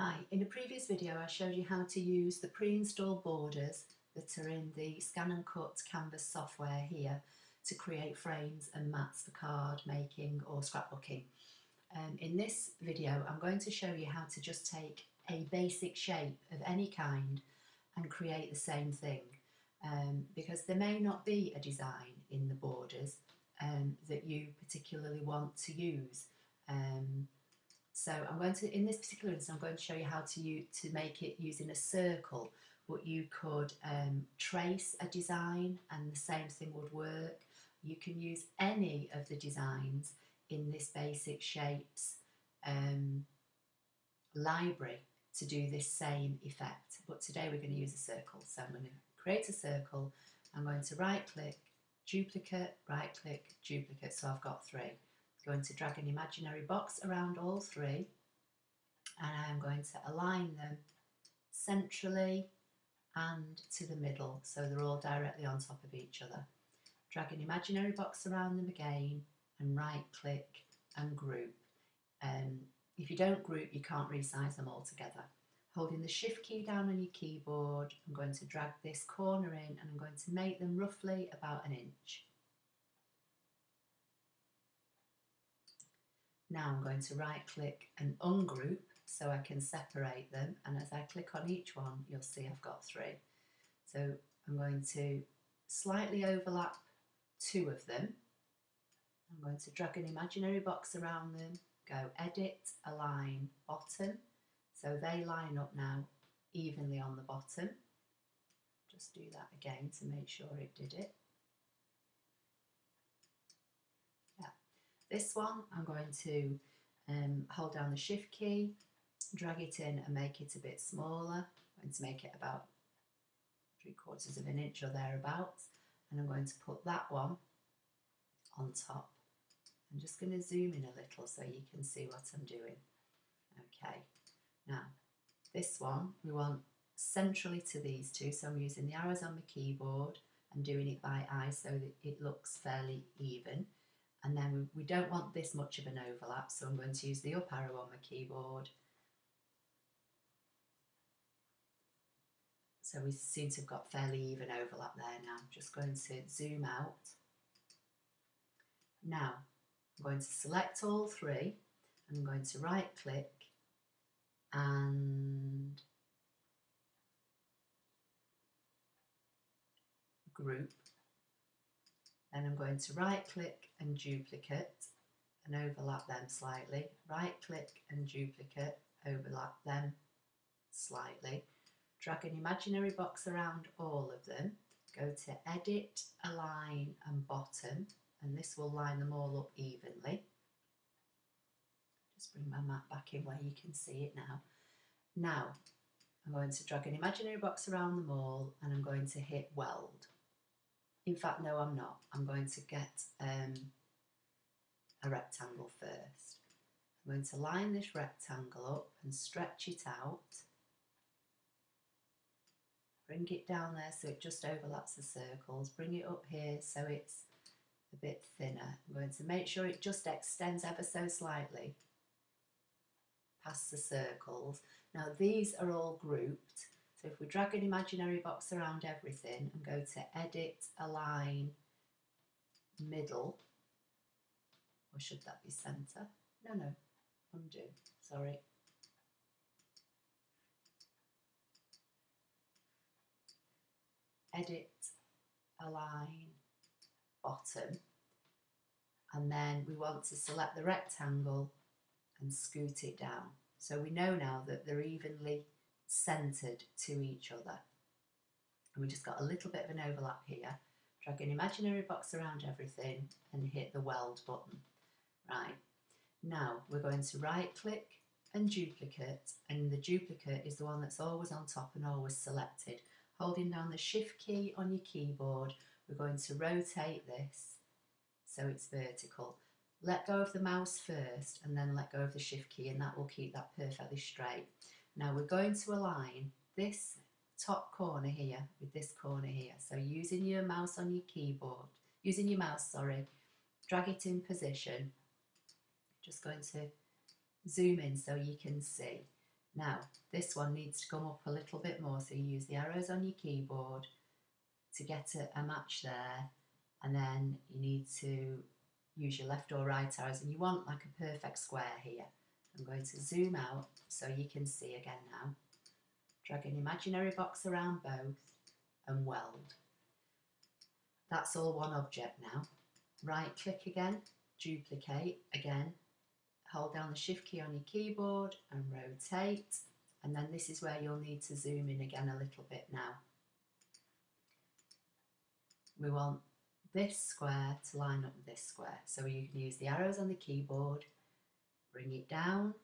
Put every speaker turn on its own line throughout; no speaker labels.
Hi, in a previous video I showed you how to use the pre-installed borders that are in the ScanNCut canvas software here to create frames and mats for card making or scrapbooking. In this video I'm going to show you how to just take a basic shape of any kind and create the same thing, because there may not be a design in the borders that you particularly want to use. So I'm going to, in this particular instance, I'm going to show you how to make it using a circle, but you could trace a design and the same thing would work. You can use any of the designs in this basic shapes library to do this same effect, but today we're going to use a circle. So I'm going to create a circle, I'm going to right click, duplicate, right click, duplicate, so I've got three. Going to drag an imaginary box around all three, and I'm going to align them centrally and to the middle so they're all directly on top of each other. Drag an imaginary box around them again and right click and group. If you don't group, you can't resize them all together. Holding the shift key down on your keyboard, I'm going to drag this corner in and I'm going to make them roughly about an inch. Now I'm going to right click and ungroup so I can separate them, and as I click on each one you'll see I've got three. So I'm going to slightly overlap two of them. I'm going to drag an imaginary box around them, go edit, align, bottom, so they line up now evenly on the bottom. Just do that again to make sure it did it. This one, I'm going to hold down the shift key, drag it in and make it a bit smaller. I'm going to make it about 3/4 of an inch or thereabouts, and I'm going to put that one on top. I'm just going to zoom in a little so you can see what I'm doing. Okay, now this one we want centrally to these two, so I'm using the arrows on my keyboard and doing it by eye so that it looks fairly even. And then we don't want this much of an overlap, so I'm going to use the up arrow on my keyboard. So we seem to have got fairly even overlap there now. I'm just going to zoom out. Now I'm going to select all three and I'm going to right click and group. Then I'm going to right click and duplicate and overlap them slightly. Right click and duplicate, overlap them slightly. Drag an imaginary box around all of them. Go to edit, align and bottom, and this will line them all up evenly. Just bring my mat back in where you can see it now. Now I'm going to drag an imaginary box around them all and I'm going to hit weld. In fact, no, I'm not. I'm going to get a rectangle first. I'm going to line this rectangle up and stretch it out. Bring it down there so it just overlaps the circles. Bring it up here so it's a bit thinner. I'm going to make sure it just extends ever so slightly past the circles. Now these are all grouped. So if we drag an imaginary box around everything and go to edit, align, middle, or should that be centre? No, undo, sorry. Edit, align, bottom, and then we want to select the rectangle and scoot it down. So we know now that they're evenly centred to each other. And we just got a little bit of an overlap here. Drag an imaginary box around everything and hit the weld button. Right, now we're going to right click and duplicate, and the duplicate is the one that's always on top and always selected. Holding down the shift key on your keyboard, we're going to rotate this so it's vertical. Let go of the mouse first and then let go of the shift key, and that will keep that perfectly straight. Now we're going to align this top corner here with this corner here. So using your mouse on your keyboard, drag it in position. Just going to zoom in so you can see. Now, this one needs to come up a little bit more, so you use the arrows on your keyboard to get a match there, and then you need to use your left or right arrows, and you want like a perfect square here. I'm going to zoom out so you can see again now. Drag an imaginary box around both and weld. That's all one object now. Right click again, duplicate again, hold down the shift key on your keyboard and rotate, and then this is where you'll need to zoom in again a little bit now. We want this square to line up with this square, so you can use the arrows on the keyboard, bring it down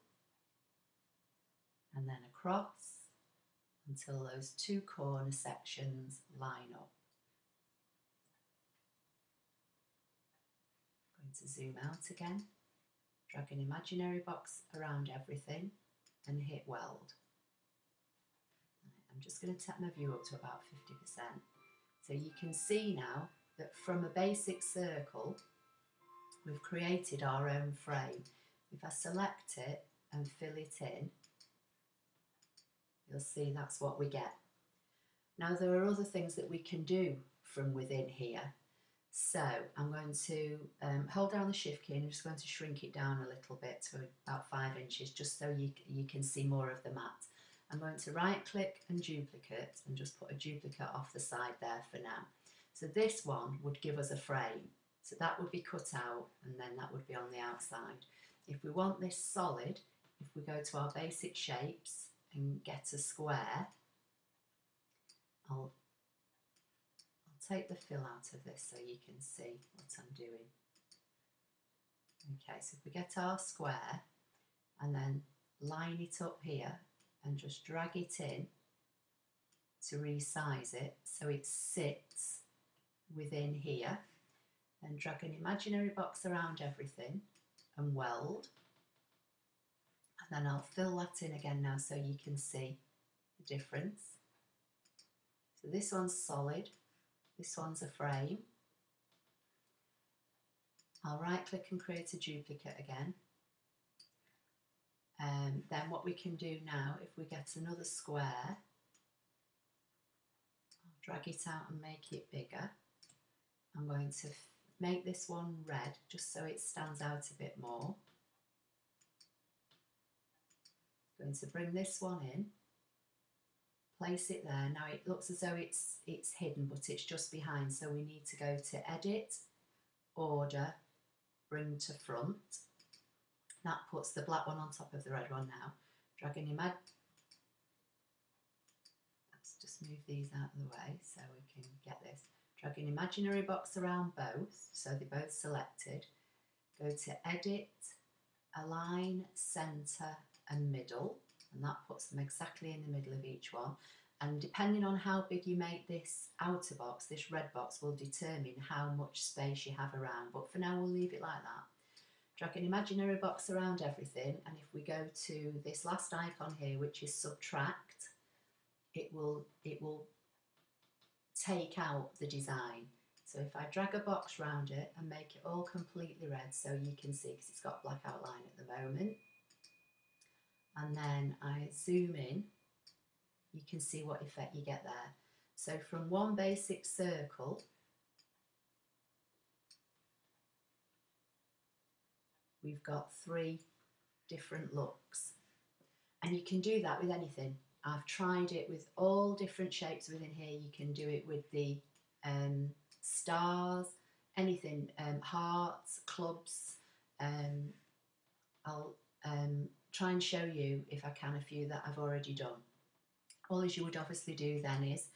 and then across until those two corner sections line up. I'm going to zoom out again, drag an imaginary box around everything and hit weld. I'm just going to tap my view up to about 50%. So you can see now that from a basic circle, we've created our own frame. If I select it and fill it in, you'll see that's what we get. Now there are other things that we can do from within here. So I'm going to hold down the shift key and I'm just going to shrink it down a little bit to about 5 inches, just so you can see more of the mat. I'm going to right click and duplicate and just put a duplicate off the side there for now. So this one would give us a frame. So that would be cut out and then that would be on the outside. If we want this solid, if we go to our basic shapes and get a square, I'll take the fill out of this so you can see what I'm doing. Okay, so if we get our square and then line it up here and just drag it in to resize it so it sits within here, and drag an imaginary box around everything and weld, and then I'll fill that in again now so you can see the difference. So this one's solid, this one's a frame. I'll right click and create a duplicate again. Then what we can do now, if we get another square, I'll drag it out and make it bigger. I'm going to make this one red just so it stands out a bit more. Going to bring this one in, place it there. Now it looks as though it's hidden, but it's just behind, so we need to go to Edit, Order, Bring to Front. That puts the black one on top of the red one now. Drag an image. Let's just move these out of the way so we can get this. Drag an imaginary box around both, so they're both selected. Go to Edit, Align, Center and Middle, and that puts them exactly in the middle of each one. And depending on how big you make this outer box, this red box will determine how much space you have around, but for now we'll leave it like that. Drag an imaginary box around everything, and if we go to this last icon here, which is Subtract, it will take out the design. So if I drag a box around it and make it all completely red so you can see, because it's got a black outline at the moment, and then I zoom in, you can see what effect you get there. So from one basic circle, we've got 3 different looks. And you can do that with anything. I've tried it with all different shapes within here. You can do it with the stars, anything, hearts, clubs. I'll try and show you, if I can, a few that I've already done. All you would obviously do then is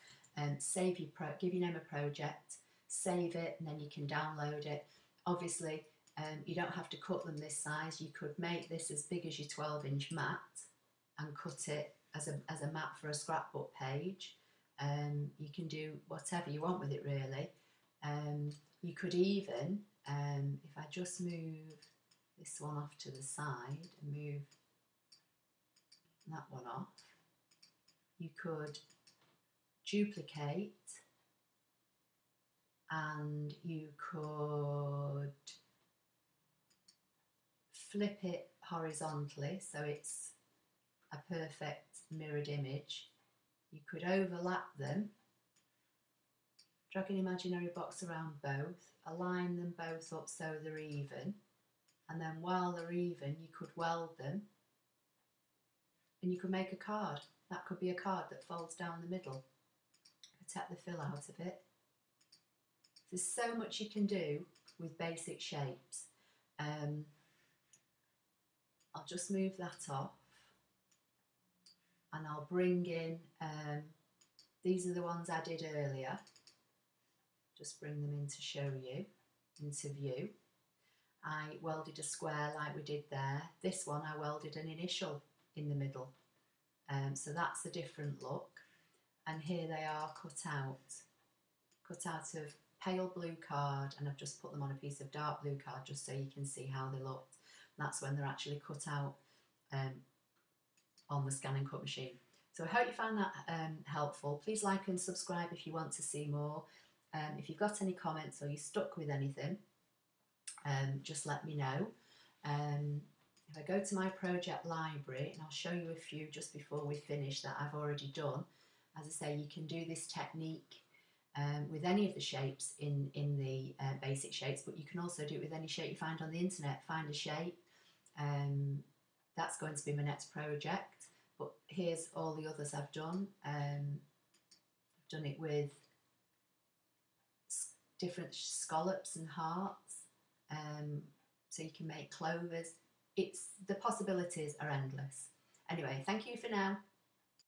save your give your name a project, save it, and then you can download it. Obviously, you don't have to cut them this size. You could make this as big as your 12-inch mat and cut it as a mat for a scrapbook page. You can do whatever you want with it, really. You could even, if I just move this one off to the side and move that one off, you could duplicate and you could flip it horizontally so it's a perfect mirrored image, you could overlap them, drag an imaginary box around both, align them both up so they're even, and then while they're even you could weld them and you could make a card. That could be a card that folds down the middle, protect the fill out of it. There's so much you can do with basic shapes. I'll just move that off and I'll bring in, these are the ones I did earlier. Just bring them in to show you, into view. I welded a square like we did there. This one I welded an initial in the middle. So that's a different look. And here they are cut out of pale blue card, and I've just put them on a piece of dark blue card just so you can see how they look. That's when they're actually cut out on the ScanNCut machine. So I hope you found that helpful. Please like and subscribe if you want to see more. If you've got any comments or you're stuck with anything, just let me know. If I go to my project library, and I'll show you a few just before we finish that I've already done. As I say, you can do this technique with any of the shapes in the basic shapes, but you can also do it with any shape you find on the internet. Find a shape. That's going to be my next project, but here's all the others I've done. I've done it with different scallops and hearts, so you can make clovers. The possibilities are endless. Anyway, thank you for now.